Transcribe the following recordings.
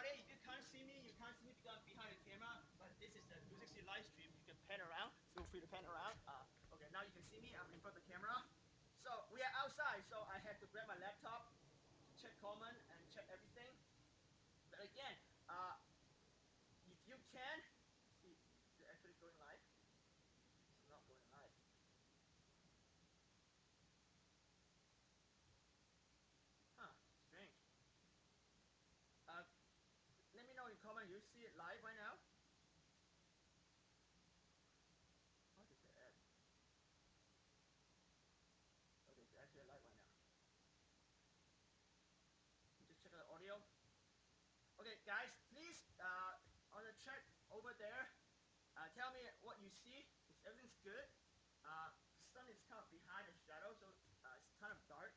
sorry if you can't see me. You can't see me because I'm behind the camera. But this is the 360 live stream. You can pan around. Feel free to pan around. Okay, now you can see me. I'm in front of the camera. So we are outside. So I had to grab my laptop, check comment, and check everything. But again, if you can see, is it actually going live? It's not going live. Huh? Strange. Let me know in comment. You see it live right now? What is that? Okay, it's actually live right now. Just check out the audio. Okay, guys, please on the chat over there, tell me what you see. If everything's good. The sun is kind of behind the shadow, so it's kind of dark.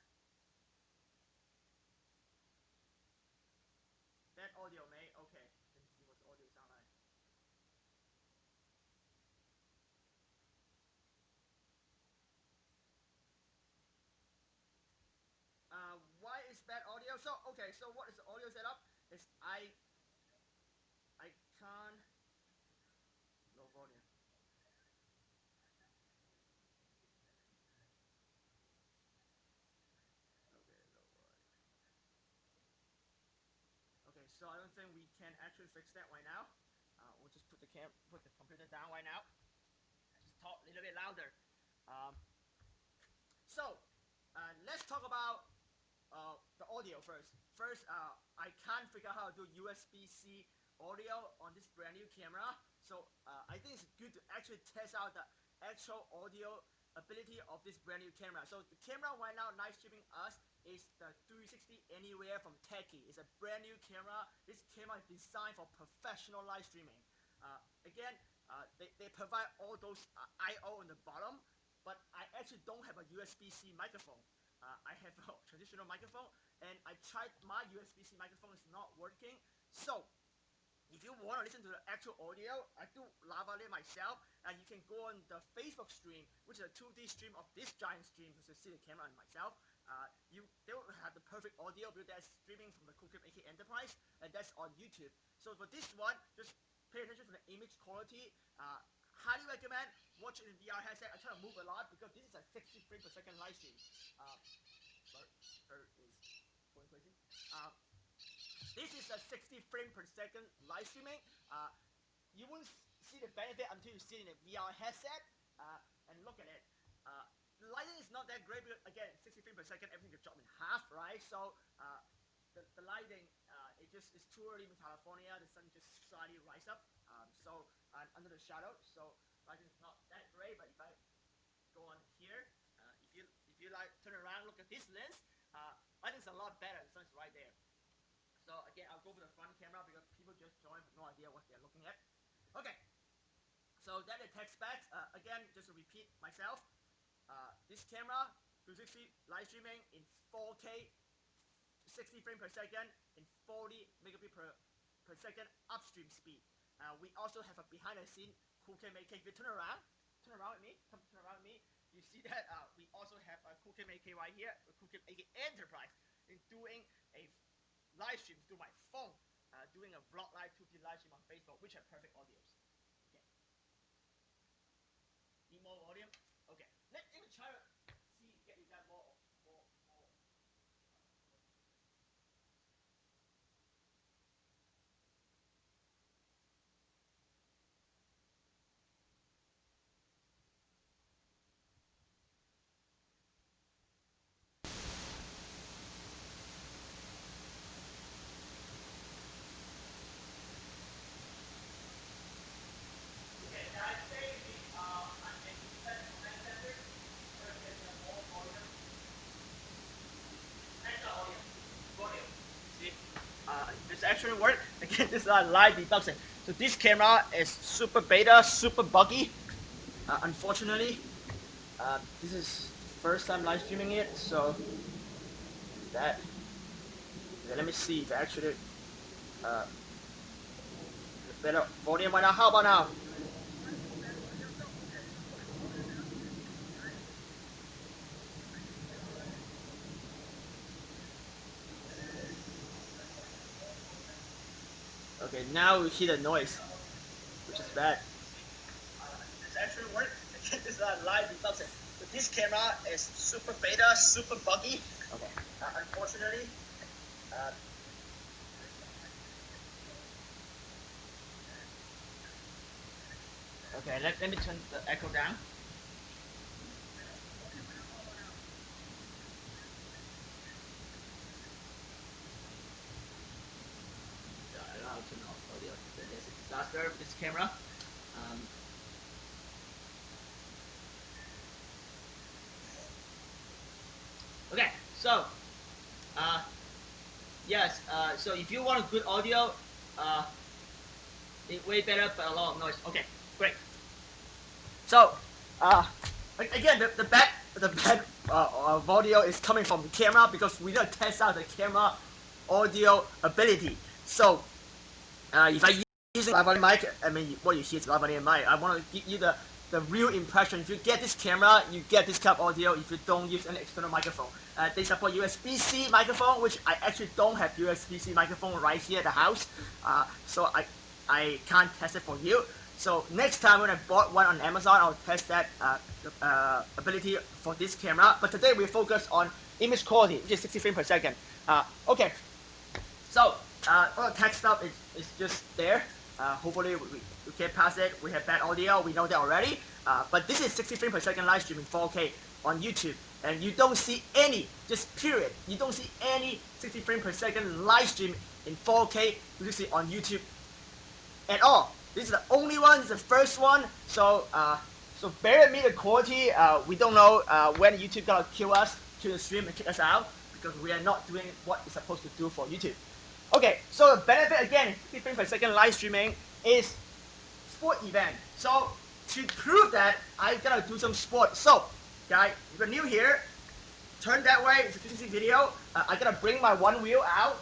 That audio, mate. Okay, let me see what the audio sound like. Why is bad audio? So okay, so what is the audio setup? Is I can't low volume. Okay, low volume. Okay, so I don't think we can actually fix that right now. We'll just put the computer down right now. Just talk a little bit louder. So let's talk about the audio first. First, I can't figure out how to do USB-C audio on this brand new camera. So I think it's good to actually test out the actual audio ability of this brand new camera. So the camera right now live streaming us is the 360Anywhere from Teche. It's a brand new camera. This camera is designed for professional live streaming. Again, they provide all those I/O on the bottom, but I actually don't have a USB-C microphone. I have a traditional microphone, and I tried my USB-C microphone. It's not working. So if you want to listen to the actual audio, I do lavalier myself, and you can go on the Facebook stream, which is a 2D stream of this giant stream, to see the camera and myself. They will have the perfect audio because that's streaming from the Coolcam AK Enterprise, and that's on YouTube. So for this one, just pay attention to the image quality. Highly recommend watching the VR headset. I try to move a lot because this is a 60 frames per second live stream. Bird is going crazy. This is a 60 frame per second live streaming. You won't see the benefit until you see it in a VR headset. And look at it. The lighting is not that great because again, 60 frames per second, everything gets dropped in half, right? So the lighting, it's too early in California. The sun just slightly rise up. So under the shadow, so lighting is not that great. But if I go on here, if you like turn around, look at this lens, lighting's a lot better. The sun's right there. So again, I'll go for the front camera because people just joined with no idea what they're looking at. Okay, so then the tech specs. Again, just to repeat myself, this camera 360 live streaming in 4K, 60 frames per second, in 40 megabit per second upstream speed. We also have a behind the scene Coolcam AK. If you turn around with me, turn around with me. You see that we also have a Coolcam AK right here, a Coolcam AK Enterprise, in doing a live stream through my phone, doing a vlog live 2D live stream on Facebook, which have perfect audios. Okay. Need more volume? Okay. Let me try to see get you that more. This actually work. Again, this is a live deduction. So this camera is super beta, super buggy. Unfortunately, this is first time live streaming it, so that. Okay, let me see if actually better volume right now. How about now? Okay, now we hear the noise, which is bad. It's actually work. This is a live unboxing. But this camera is super beta, super buggy. Okay. Unfortunately. Okay, let me turn the echo down. I'll turn off audio. There's a disaster with this camera. Okay, so yes, so if you want good audio, it's way better, but a lot of noise. Okay, great. So again, the bad audio is coming from the camera because we don't test out the camera audio ability. So if I using lavalier mic, I mean what you hear is lavalier mic. I want to give you the real impression. If you get this camera, you get this kind of audio. If you don't use an external microphone, they support USB-C microphone, which I actually don't have USB-C microphone right here at the house, so I can't test it for you. So next time when I bought one on Amazon, I'll test that ability for this camera. But today we focus on image quality, which is 60 frames per second. Okay, so all the tech stuff is just there. Hopefully we get past it. We have bad audio, we know that already. But this is 60 frames per second live stream in 4K on YouTube. And you don't see any, just period, you don't see any 60 frames per second live stream in 4K you see on YouTube at all. This is the only one, this is the first one. So so bear with me the quality. We don't know when YouTube gonna kill us, kill the stream and kick us out, because we are not doing what it's supposed to do for YouTube. Okay, so the benefit again, 50 frames per second live streaming is sport event. So to prove that, I gotta do some sport. So guys, if you're new here, turn that way, it's a 360 video. I gotta bring my OneWheel out.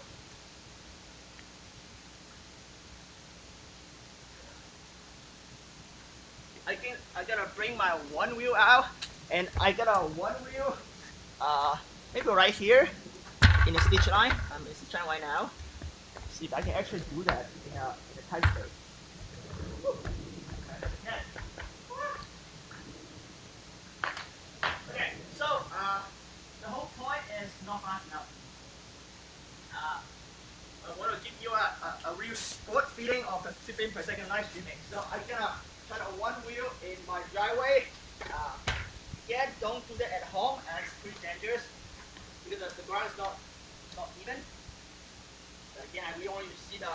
I gotta bring my OneWheel out, and I got a OneWheel, maybe right here in the stitch line. I'm in the stitch line right now. See if I can actually do that in a tight space. Okay, so the whole point is not fast enough. I want to give you a real sport feeling of the 50 frames per second live streaming. So I'm gonna try a OneWheel in my driveway. Again, don't do that at home, as it's pretty dangerous because the ground is not even. But again, we want you to see the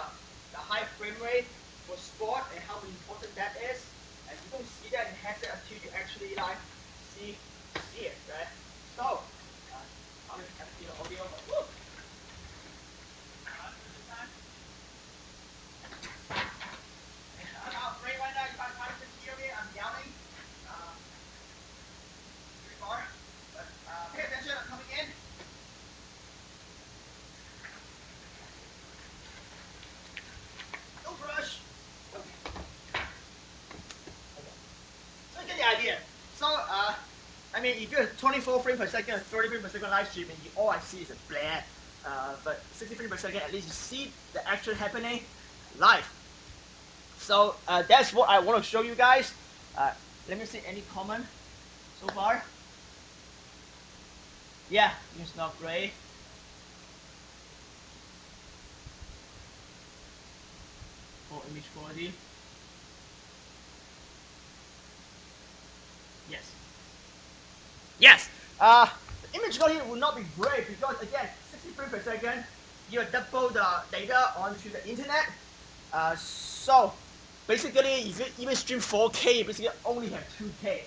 high frame rate for sport and how important that is. And you don't see that in headset until you actually like see it, right? So I'm gonna kind of feel the audio. Woo! I'm afraid right now you can't hear me. I'm yelling. Pretty far. But pay attention. I'm coming in. Don't rush. Okay. So you get the idea. So I mean, if you're 24 frames per second or 30 frames per second live streaming, all I see is a bleh. But 60 frames per second, at least you see the action happening live. So that's what I want to show you guys. Let me see any comment so far. Yeah, it's not great. For image quality. Yes. Yes. The image quality will not be great because again, 60 frames per second, you double the data onto the internet. So basically, if you even stream 4K, you basically only have 2K.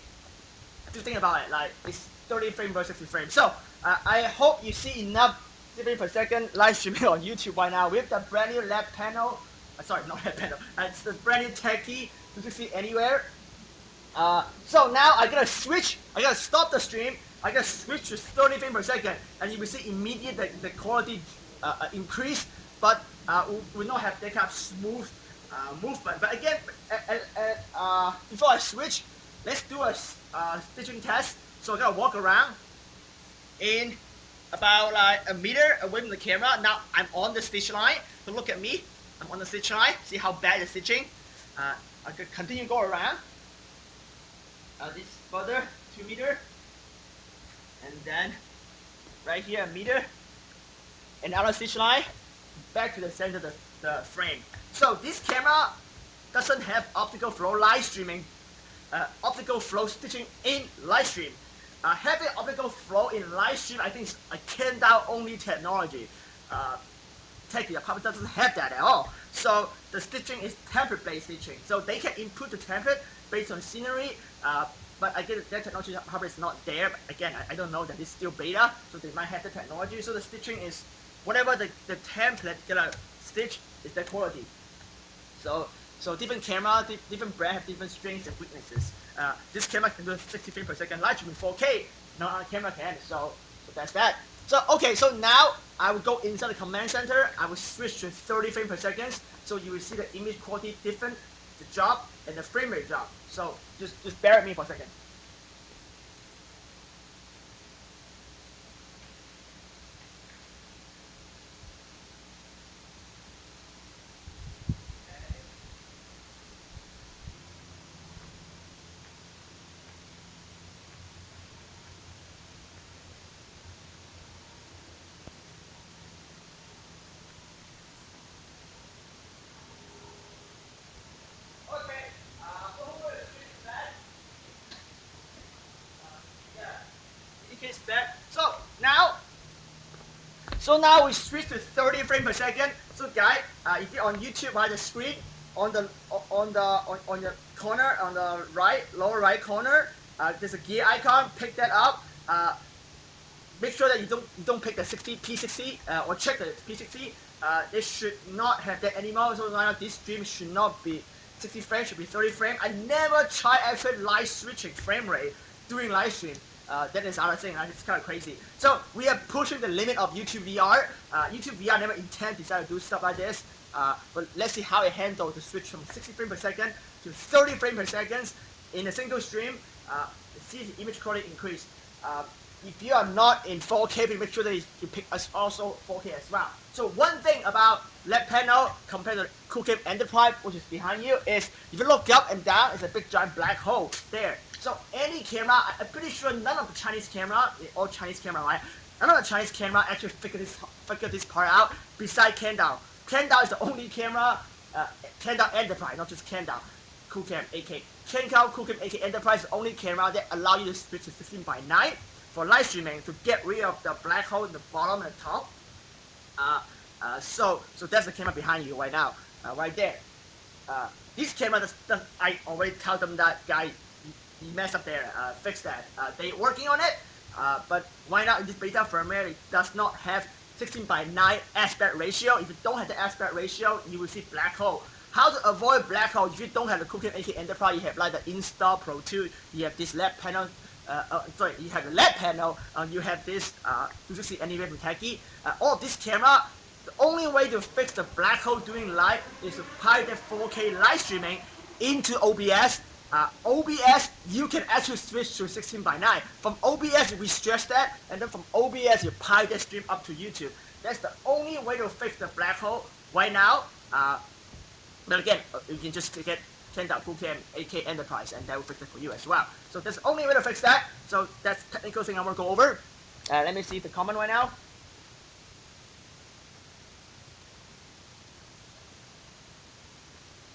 Just think about it, like it's 30 frames versus 60 frames. So I hope you see enough 60 frames per second live streaming on YouTube right now with the brand new lab panel. Sorry, not lab panel. It's the brand new Teche 360Anywhere. So now I gotta switch. I gotta stop the stream. I gotta switch to 30 frames per second, and you will see immediate the quality increase, but will not have that kind of smooth movement. But again, before I switch, let's do a stitching test. So I gotta walk around in about like a meter away from the camera. Now I'm on the stitch line. So look at me. I'm on the stitch line. See how bad the stitching? I could continue go around. This further 2 meter, and then right here a meter. Another stitch line back to the center of the frame. So this camera doesn't have optical flow live streaming, optical flow stitching in live stream. Having optical flow in live stream, I think is a Kendall only technology. Teche probably doesn't have that at all. So the stitching is template based stitching. So they can input the template based on scenery. But again, that technology probably is not there. But again, I don't know that it's still beta, so they might have the technology. So the stitching is whatever the template gonna stitch is that quality. So different camera, different brand have different strengths and weaknesses. This camera can do 60 frames per second live stream in 4K. No other camera can. So that's that. So okay, so now I will go inside the command center. I will switch to 30 frames per second. So you will see the image quality different, the drop and the frame rate drop. So just bear with me for a second. So now we switch to 30 frames per second. So guys, if you're on YouTube, by the screen, on the corner, on the right, lower right corner, there's a gear icon. Pick that up. Make sure that you don't pick the P60 or check the P60. It should not have that anymore. So now this stream should not be 60 frames, should be 30 frames. I never try actually live switching frame rate during live stream. That is another thing, it's kind of crazy. So we are pushing the limit of YouTube VR. YouTube VR never decided to do stuff like this. But let's see how it handles the switch from 60 frames per second to 30 frames per second in a single stream. See the image quality increase. If you are not in 4K, make sure that you pick us also 4K as well. So one thing about left panel compared to QCam Enterprise, which is behind you, is if you look up and down, it's a big giant black hole there. So any camera, I'm pretty sure none of the Chinese camera, all Chinese camera, right? None of the Chinese camera actually figure this part out besides Kendall. Kendall is the only camera, Kendall Enterprise, not just Kendall, QCam AK. Kendall QCam AK Enterprise is the only camera that allow you to switch to 16:9 for live streaming to get rid of the black hole in the bottom and the top. So that's the camera behind you right now, right there. This camera, I already tell them that, guy, you messed up there, fix that. They working on it, but why not in this beta firmware, it does not have 16:9 aspect ratio. If you don't have the aspect ratio, you will see black hole. How to avoid black hole? If you don't have the QCam AK Enterprise, you have like the Install Pro 2, you have this left panel, you have the LED panel, you have this 360Anywhere from Teche. All of this camera, the only way to fix the black hole during live is to pipe that 4K live streaming into OBS. OBS, you can actually switch to 16:9. From OBS, we stress that, and then from OBS, you pipe that stream up to YouTube. That's the only way to fix the black hole right now. But again, you can just get Kendall QCam AK Enterprise, and that will fix it for you as well. So that's the only way to fix that. So that's the technical thing I want to go over. Let me see the comment right now.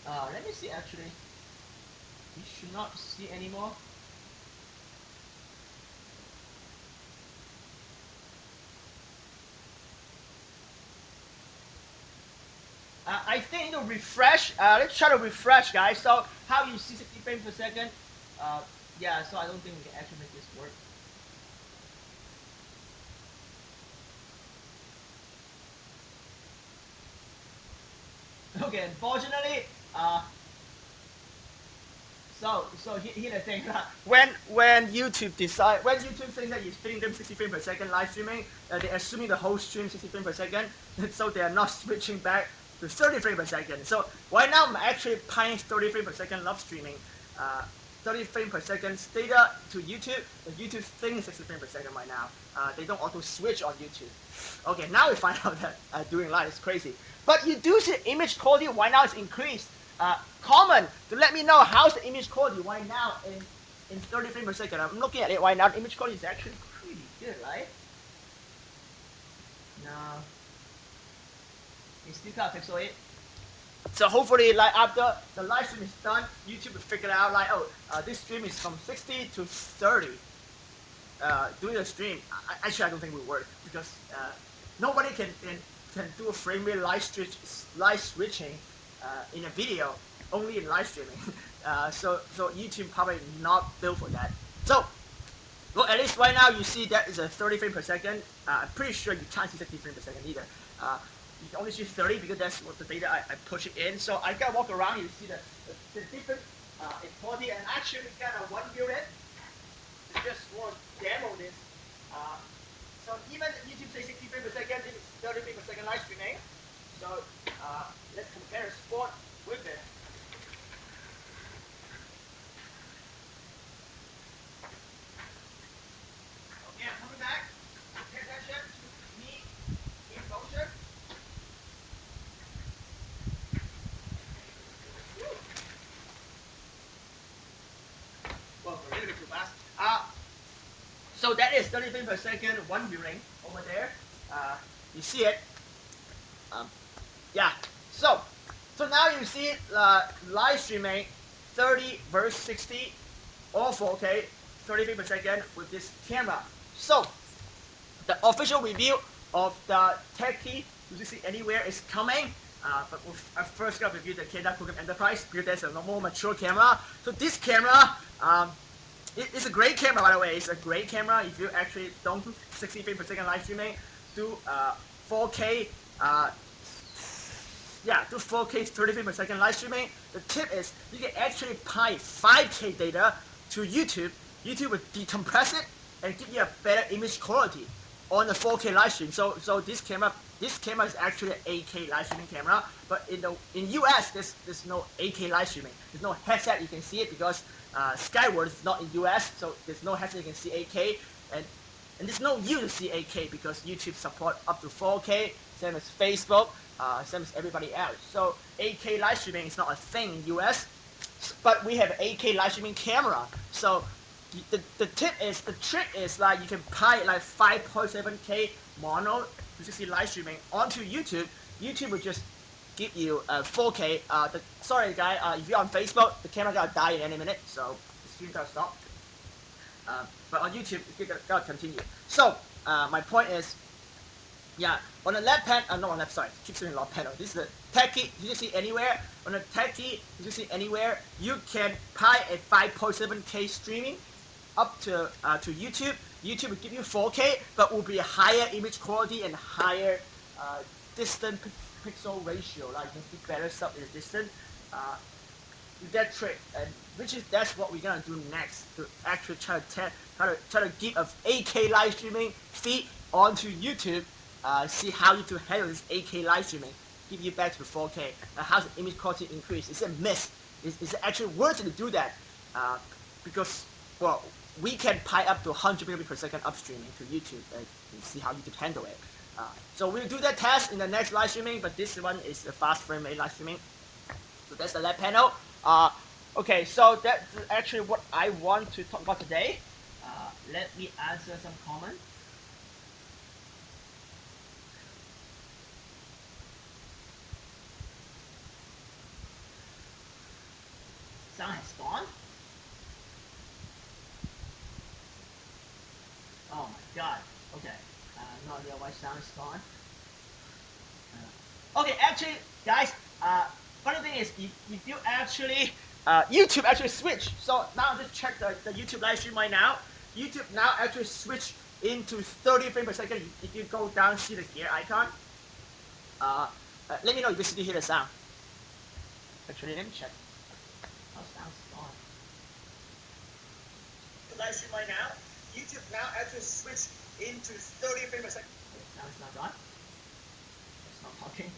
Let me see actually. You should not see anymore. I think it'll refresh. Let's try to refresh, guys. So how you see 60 frames per second? Yeah. So I don't think we can actually make this work. Okay. Unfortunately, So here's the thing. When YouTube thinks that you're fitting them 60 frames per second live streaming, they're assuming the whole stream 60 frames per second, so they're not switching back to 30 frames per second. So right now I'm actually paying 30 frames per second live streaming, 30 frames per second data to YouTube. The YouTube thinks 60 frames per second right now. They don't auto switch on YouTube. Okay, now we find out that doing live is crazy. But you do see image quality right now is increased. Comment to let me know how's the image quality right now in 30 frames per second. I'm looking at it right now. The image quality is actually pretty good, right? No, it's still kind of pixelated. So hopefully, like after the live stream is done, YouTube will figure out like, oh, this stream is from 60 to 30. Doing a stream, actually I don't think it will work because nobody can do a frame rate live switching in a video, only in live streaming. So YouTube probably not built for that. So, well, at least right now you see that is a 30 frames per second. I'm pretty sure you can't see 60 frames per second either. You can only see 30 because that's what the data I push it in. So I gotta walk around. You see the different quality, and actually we got a OneWheel it. Just want to demo this. So even YouTube says 60 frames per second, this is 30 frames per second live streaming. So let's compare sport with it. Okay, I'm coming back. Pay attention to me in motion. Well, a little bit too fast. So that is 30 frames per second, one viewing over there. You see it. Yeah. So now you see live streaming 30 versus 60, all 4K, 30 frames per second with this camera. So the official review of the Teche 360Anywhere is coming. But I first got to review the K-Dot Program Enterprise because that's a more mature camera. So this camera, it's a great camera, by the way. It's a great camera if you actually don't do 60 frames per second live streaming. Do 4K, do 4K 30 frames per second live streaming. The tip is you can actually pipe 5K data to YouTube. YouTube will decompress it and give you a better image quality on the 4K live stream. So this camera is actually an 8K live streaming camera. But in US there's no 8K live streaming. There's no headset you can see it because Skyward is not in US, so there's no headset you can see 8K, and there's no use to see 8K because YouTube support up to 4K, same as Facebook, same as everybody else. So 8K live streaming is not a thing in US, but we have an 8K live streaming camera. So the trick is like you can pipe like 5.7K mono 360 live streaming onto YouTube. YouTube will just give you 4K. Sorry guys, if you're on Facebook, the camera gotta die in any minute, so the stream gotta stop. But on YouTube, you gotta continue. So my point is, yeah, on the left panel, not on left side, keep saying left panel. This is the Teche 360Anywhere. On the Teche 360Anywhere, you can pipe a 5.7K streaming up to YouTube. YouTube will give you 4K, but will be a higher image quality and higher distant pixel ratio. Like you can see better stuff in the distance. With that trick, and that's what we're gonna do next to actually try to give a 8K live streaming feed onto YouTube. See how you to handle this 8K live streaming. Give you back to 4K. How's the image quality increase? It's a miss. It's actually worth it to do that because well, we can pipe up to 100 megabits per second upstreaming to YouTube and see how YouTube handle it. So we'll do that test in the next live streaming, but this one is a fast frame rate live streaming. So that's the left panel. Okay, so that's actually what I want to talk about today. Let me answer some comments. Sound has gone? Oh my god. Okay. No idea why sound is gone. Okay, actually, guys, funny thing is, if you actually, YouTube actually switch. So now just check the YouTube live stream right now. YouTube now actually switch into 30 frames per second. If you go down, see the gear icon. Let me know if you still hear the sound. Actually, let me check. Oh, sound's gone. The live stream right now. YouTube now actually switch into 30 frames per second. Now it's not gone. It's not talking.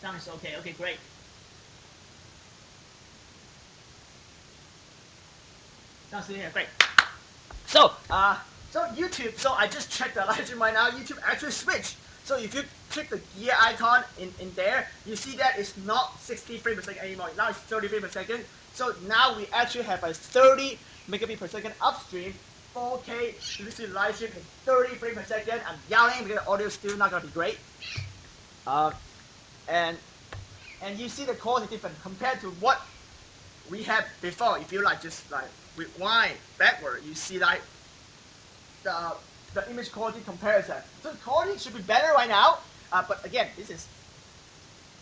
Sound is okay. Okay, great. Sounds good here. Great. So So YouTube, so I just checked the live stream right now. YouTube actually switched. So if you click the gear icon in there, you see that it's not 60 frames per second anymore. Now it's 30 frames per second. So now we actually have a 30 megabit per second upstream, 4K 360 live stream in 30 frames per second. I'm yelling because the audio is still not gonna be great. And you see the quality different compared to what we had before. If you like just like rewind backward, you see like the image quality comparison. So the quality should be better right now, but again, this is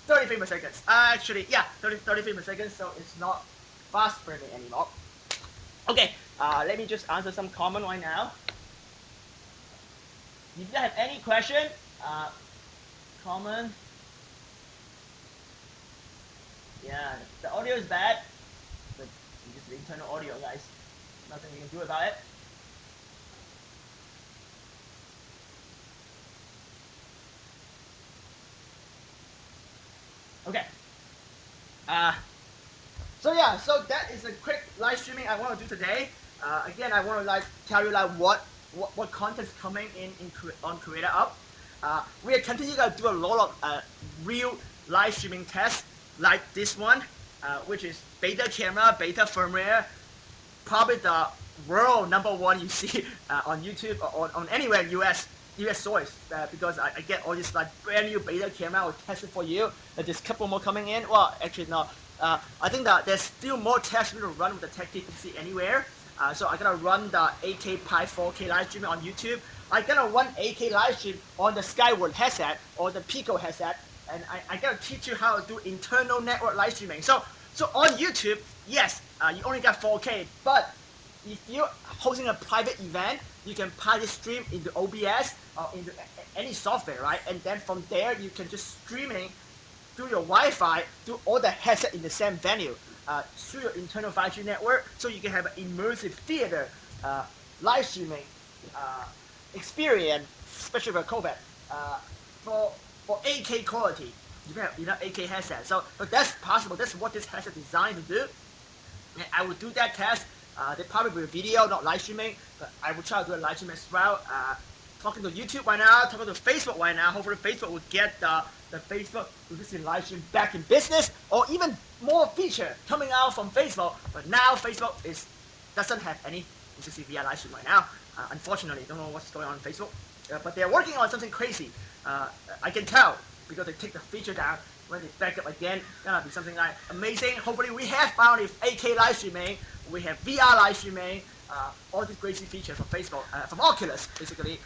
30 frames per second. Actually, yeah, 30 frames per second, so it's not fast framing anymore. Okay, let me just answer some comment right now. If you have any question, comment. Yeah, the audio is bad, but it's just the internal audio, guys. Nothing you can do about it. Okay. So yeah, so that is a quick live streaming I want to do today. Again, I want to like tell you like what content is coming on Creator Up. We are continuing to do a lot of real live streaming tests like this one, which is beta camera, beta firmware, probably the world #1 you see on YouTube or on anywhere in US source, because I get all this like brand new beta camera. I'll test it for you. There's a couple more coming in. Well, actually no. I think that there's still more tests we will run with the Teche 360Anywhere. So I'm gonna run the 8K Pi 4K live stream on YouTube. I'm gonna run 8K live stream on the Skyward headset or the Pico headset, and I'm gonna teach you how to do internal network live streaming. So on YouTube, yes, you only got 4K, but if you're hosting a private event, you can private stream into OBS or into any software, right? And then from there, you can just streaming through your Wi-Fi to all the headset in the same venue through your internal 5G network, so you can have an immersive theater live streaming experience, especially for COVID, for 8K quality. You can have 8K headset. So that's possible. That's what this headset is designed to do. And I will do that test. They probably will be video, not live streaming, but I will try to do a live stream as well. Talking to YouTube right now, talking to Facebook right now. Hopefully Facebook will get the Facebook live stream back in business, or even more feature coming out from Facebook. But now Facebook doesn't have any VR live stream right now. Unfortunately, don't know what's going on Facebook, but they're working on something crazy. I can tell because they take the feature down. When they back up again, gonna be something like amazing. Hopefully we have found if 8K live streaming, we have VR live streaming, all these crazy features from Facebook, from Oculus basically.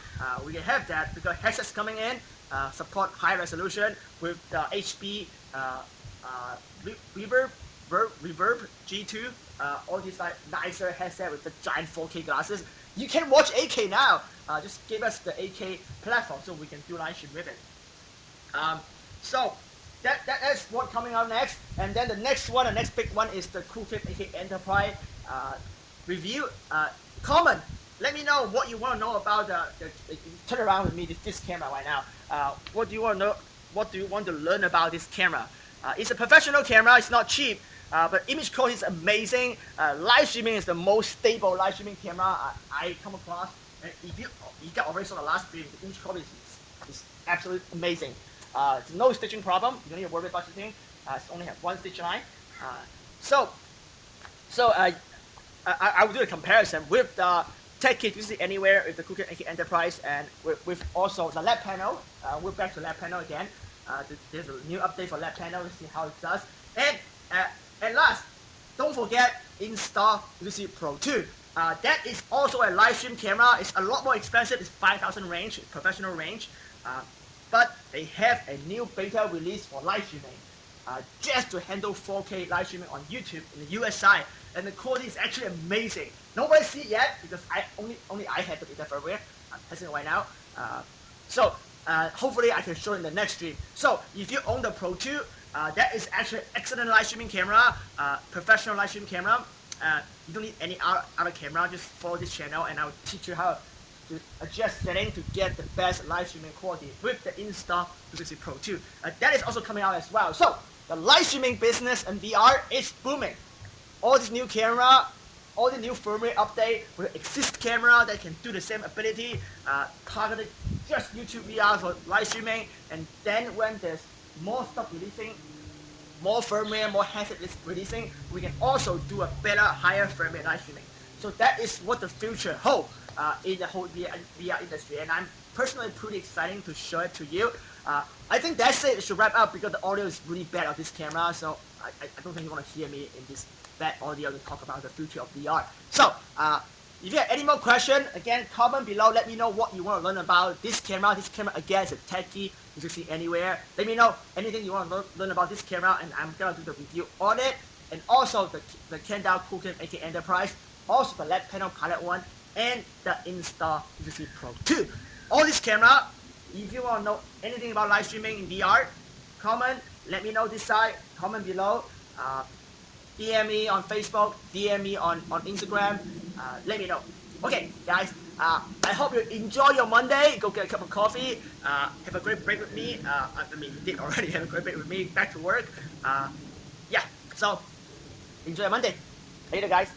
We can have that because headsets coming in, support high resolution with the HP Reverb G2, all these like nicer headset with the giant 4K glasses. You can watch 8K now. Just give us the 8K platform so we can do live stream with it. So that's what coming out next, and then the next big one is the Coolcam 8K Enterprise review. Comment, let me know what you want to know about the turn around with me this camera right now. What do you want to know? What do you want to learn about this camera? It's a professional camera. It's not cheap, but image quality is amazing. Live streaming is the most stable live streaming camera I come across. And if you already saw the last stream, the image quality is absolutely amazing. No stitching problem. You don't need to worry about stitching. It's only have one stitch line. I will do a comparison with the Teche 360Anywhere with the Coolcam 8K Enterprise, and with also the lab panel. We're back to lab panel again. There's a new update for lab panel. Let's see how it does. And last, don't forget Insta 360 Pro 2. That is also a live stream camera. It's a lot more expensive. It's 5,000 range, professional range. But they have a new beta release for live streaming, just to handle 4K live streaming on YouTube in the US side, and the quality is actually amazing. Nobody see it yet because only I have the beta firmware. I'm testing it right now. Hopefully I can show it in the next stream. So if you own the Pro 2, that is actually an excellent live streaming camera, professional live streaming camera. You don't need any other camera. Just follow this channel, and I will teach you how to adjust setting to get the best live streaming quality with the Insta 360 Pro 2. That is also coming out as well. So the live streaming business and VR is booming. All this new camera all the new firmware update with exist camera that can do the same ability, targeted just YouTube VR for live streaming. And then when there's more stuff releasing, more firmware, more headset is releasing, we can also do a better, higher firmware live streaming. So that is what the future holds in the whole VR industry, and I'm personally pretty excited to show it to you. I think that's it. It should wrap up because the audio is really bad on this camera, so I don't think you want to hear me in this bad audio to talk about the future of VR. So if you have any more questions, again, comment below. Let me know what you want to learn about this camera. This camera, again, is a Teche 360Anywhere. Let me know anything you want to learn about this camera, and I'm going to do the review on it. And also the Kendall Coolcam 80 Enterprise, also the left panel Pilot 1, and the Insta 360 Pro 2. All this camera, if you want to know anything about live streaming in VR, comment, let me know this side, comment below. DM me on Facebook, DM me on Instagram, let me know. Okay, guys, I hope you enjoy your Monday. Go get a cup of coffee. Have a great break with me. I mean, you did already have a great break with me. Back to work. Yeah, so enjoy your Monday. Later, guys.